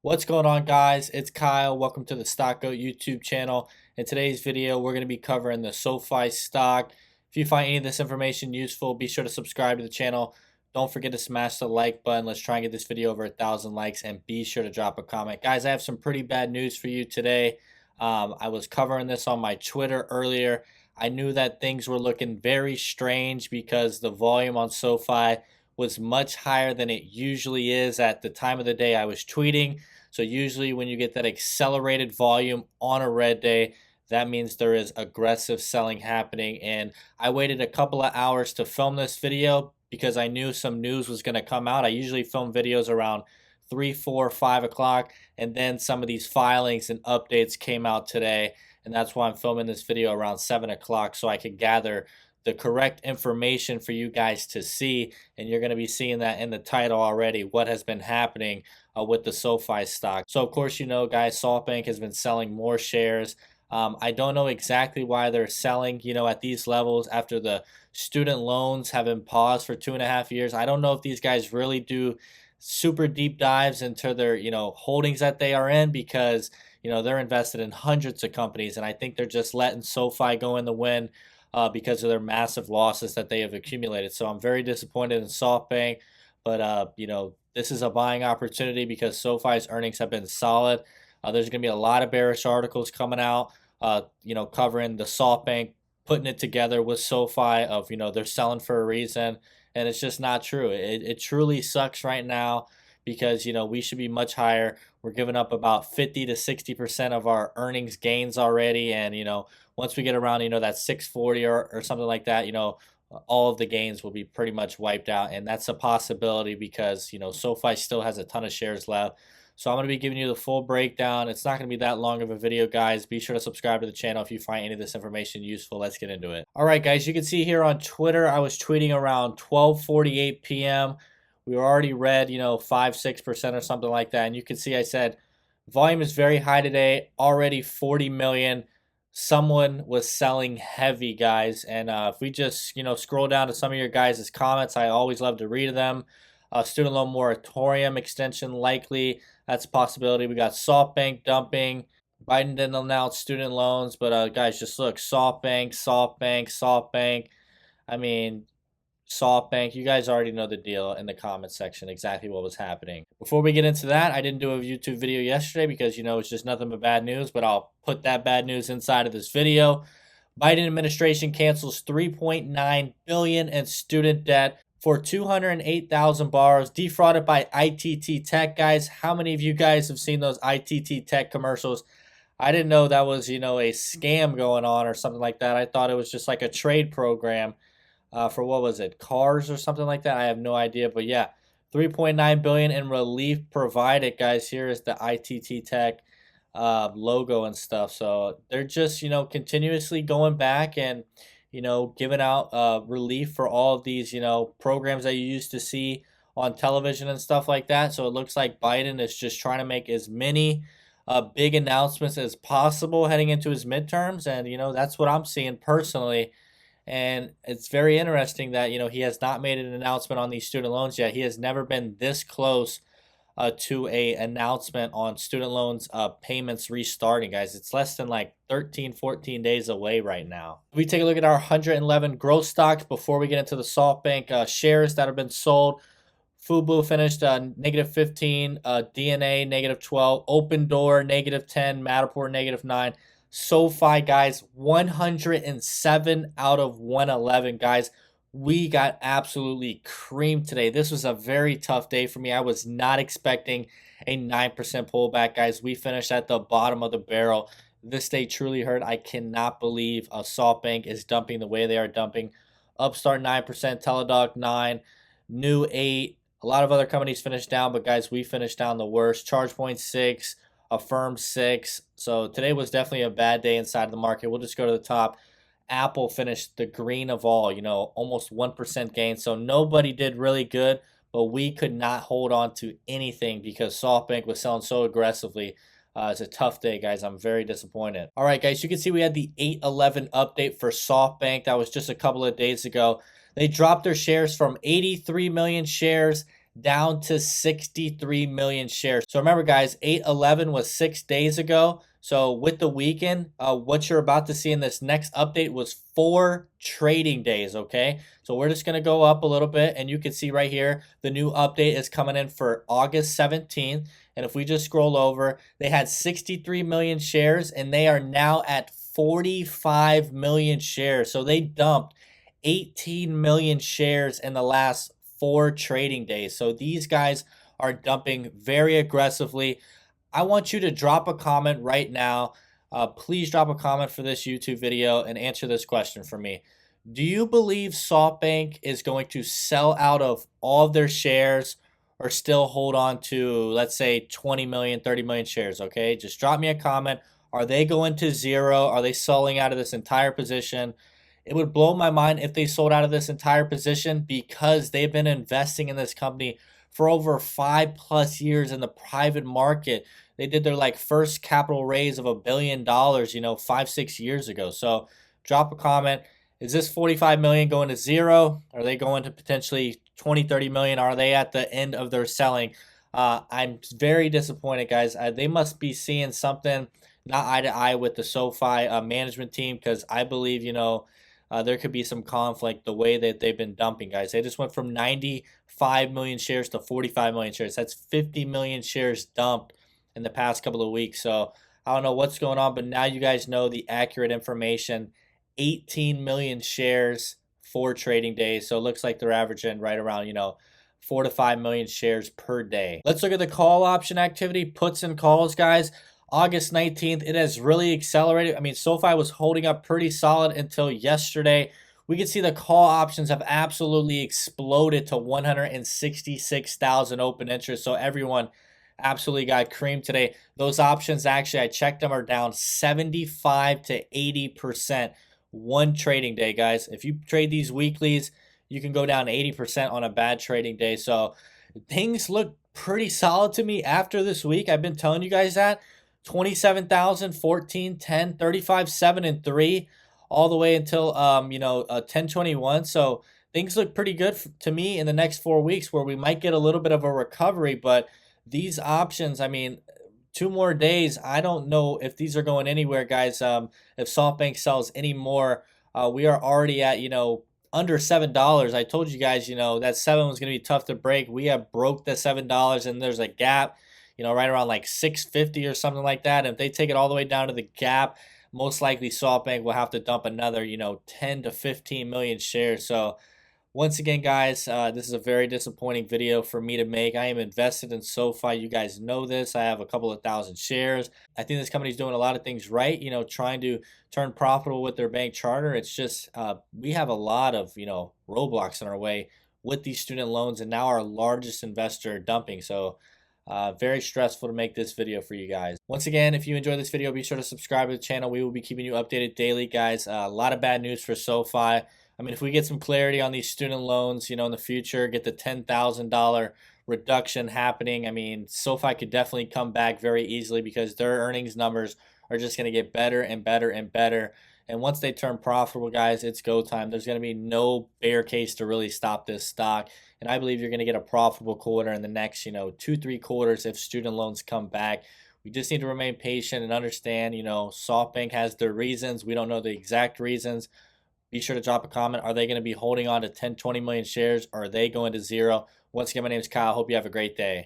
What's going on, guys? It's Kyle. Welcome to the Stock Goat YouTube channel. In today's video, we're going to be covering the Sofi stock. If you find any of this information useful, be sure to subscribe to the channel. Don't forget to smash the like button. Let's try and get this video over 1,000 likes, and be sure to drop a comment. Guys, I have some pretty bad news for you today. I was covering this on my Twitter earlier. I knew that things were looking very strange because the volume on Sofi was much higher than it usually is at the time of the day I was tweeting. So usually when you get that accelerated volume on a red day, that means there is aggressive selling happening. And I waited a couple of hours to film this video because I knew some news was going to come out. I usually film videos around 3, 4, 5 o'clock, and then some of these filings and updates came out today. And that's why I'm filming this video around 7 o'clock so I could gather the correct information for you guys to see. And you're going to be seeing that in the title already, what has been happening with the Sofi stock. So of course, you know, guys, Softbank has been selling more shares. I don't know exactly why they're selling, at these levels after the student loans have been paused for 2.5 years. I don't know if these guys really do super deep dives into their, holdings that they are in, because, they're invested in hundreds of companies. And I think they're just letting Sofi go in the wind because of their massive losses that they have accumulated. So I'm very disappointed in Softbank, but this is a buying opportunity because SoFi's earnings have been solid. There's going to be a lot of bearish articles coming out, covering the Softbank, putting it together with SoFi of, they're selling for a reason. And it's just not true. It truly sucks right now because, we should be much higher. We're giving up about 50 to 60% of our earnings gains already. And, once we get around, that 640 or something like that, all of the gains will be pretty much wiped out. And that's a possibility because, SoFi still has a ton of shares left. So I'm going to be giving you the full breakdown. It's not going to be that long of a video, guys. Be sure to subscribe to the channel if you find any of this information useful. Let's get into it. All right, guys, you can see here on Twitter, I was tweeting around 12:48 p.m. We were already red, 5-6% or something like that. And you can see I said, volume is very high today, already 40 million. Someone was selling heavy, guys. And if we just, scroll down to some of your guys' comments, I always love to read them. Student loan moratorium extension likely. That's a possibility. We got Softbank dumping. Biden didn't announce student loans, but guys, just look. Softbank, Softbank, Softbank. I mean, Softbank, you guys already know the deal in the comment section, exactly what was happening. Before we get into that, I didn't do a YouTube video yesterday because, it's just nothing but bad news, but I'll put that bad news inside of this video. Biden administration cancels $3.9 billion in student debt for 208,000 borrowers defrauded by ITT Tech. Guys, how many of you guys have seen those ITT Tech commercials? I didn't know that was, a scam going on or something like that. I thought it was just like a trade program for, what was it, cars or something like that. I have no idea, but yeah, 3.9 billion in relief provided, guys. Here is the ITT Tech logo and stuff. So they're just, continuously going back and, giving out relief for all of these, programs that you used to see on television and stuff like that. So it looks like Biden is just trying to make as many big announcements as possible heading into his midterms. And, that's what I'm seeing personally. And it's very interesting that, he has not made an announcement on these student loans yet. He has never been this close to a announcement on student loans payments restarting, guys. It's less than like 13, 14 days away right now. We take a look at our 111 growth stocks before we get into the Softbank shares that have been sold. Fubu finished negative 15, DNA negative 12, Open Door negative 10, Matterport negative 9. SoFi, guys, 107 out of 111, guys. We got absolutely creamed today. This was a very tough day for me. I was not expecting a 9% pullback, guys. We finished at the bottom of the barrel. This day truly hurt. I cannot believe Softbank is dumping the way they are dumping. Upstart 9%, Teladoc 9%, New 8%. A lot of other companies finished down, but guys, we finished down the worst. ChargePoint 6%. Affirm 6. So today was definitely a bad day inside of the market. We'll just go to the top. Apple finished the green of all, almost 1% gain. So nobody did really good, but we could not hold on to anything because Softbank was selling so aggressively. It's a tough day, guys. I'm very disappointed. All right, guys, you can see we had the 8/11 update for Softbank. That was just a couple of days ago. They dropped their shares from 83 million shares down to 63 million shares. So remember, guys, 8/11 was 6 days ago. So with the weekend, what you're about to see in this next update was 4 trading days, okay? So we're just going to go up a little bit, and you can see right here, the new update is coming in for August 17th. And if we just scroll over, they had 63 million shares, and they are now at 45 million shares. So they dumped 18 million shares in the last 4 trading days. So these guys are dumping very aggressively. I want you to drop a comment right now. Please drop a comment for this YouTube video and answer this question for me. Do you believe Softbank is going to sell out of all of their shares or still hold on to, let's say, 20 million, 30 million shares? Okay, just drop me a comment. Are they going to zero? Are they selling out of this entire position? It would blow my mind if they sold out of this entire position, because they've been investing in this company for over 5+ years in the private market. They did their like first capital raise of $1 billion, 5, 6 years ago. So drop a comment. Is this 45 million going to zero? Are they going to potentially 20, 30 million? Are they at the end of their selling? I'm very disappointed, guys. They must be seeing something not eye to eye with the SoFi management team, because I believe, there could be some conflict the way that they've been dumping, guys. They just went from 95 million shares to 45 million shares. That's 50 million shares dumped in the past couple of weeks. So I don't know what's going on, but now you guys know the accurate information. 18 million shares, 4 trading days. So it looks like they're averaging right around, 4 to 5 million shares per day. Let's look at the call option activity, puts and calls, guys. August 19th, it has really accelerated. I mean, SoFi was holding up pretty solid until yesterday. We can see the call options have absolutely exploded to 166,000 open interest. So everyone absolutely got creamed today. Those options, actually, I checked them, are down 75 to 80% 1 trading day, guys. If you trade these weeklies, you can go down 80% on a bad trading day. So things look pretty solid to me after this week. I've been telling you guys that. 27,000, 14, 10, 35, 7, and 3, all the way until 10/21. So things look pretty good to me in the next 4 weeks, where we might get a little bit of a recovery. But these options, I mean, 2 more days, I don't know if these are going anywhere, guys. If SoftBank sells any more, we are already at, under $7. I told you guys, that 7 was going to be tough to break. We have broke the $7, and there's a gap, right around like 650 or something like that. And if they take it all the way down to the gap, most likely SoftBank will have to dump another, 10 to 15 million shares. So once again, guys, this is a very disappointing video for me to make. I am invested in SoFi. You guys know this. I have a couple of thousand shares. I think this company is doing a lot of things right, trying to turn profitable with their bank charter. It's just we have a lot of, roadblocks in our way with these student loans, and now our largest investor dumping. So very stressful to make this video for you guys. Once again, if you enjoyed this video, be sure to subscribe to the channel. We will be keeping you updated daily, guys. A lot of bad news for SoFi. I mean, if we get some clarity on these student loans, in the future, get the $10,000 reduction happening, I mean, SoFi could definitely come back very easily, because their earnings numbers are just going to get better and better and better. And once they turn profitable, guys, it's go time. There's going to be no bear case to really stop this stock. And I believe you're going to get a profitable quarter in the next, 2-3 quarters if student loans come back. We just need to remain patient and understand, SoftBank has their reasons. We don't know the exact reasons. Be sure to drop a comment. Are they going to be holding on to 10, 20 million shares, or are they going to zero? Once again, my name is Kyle. Hope you have a great day.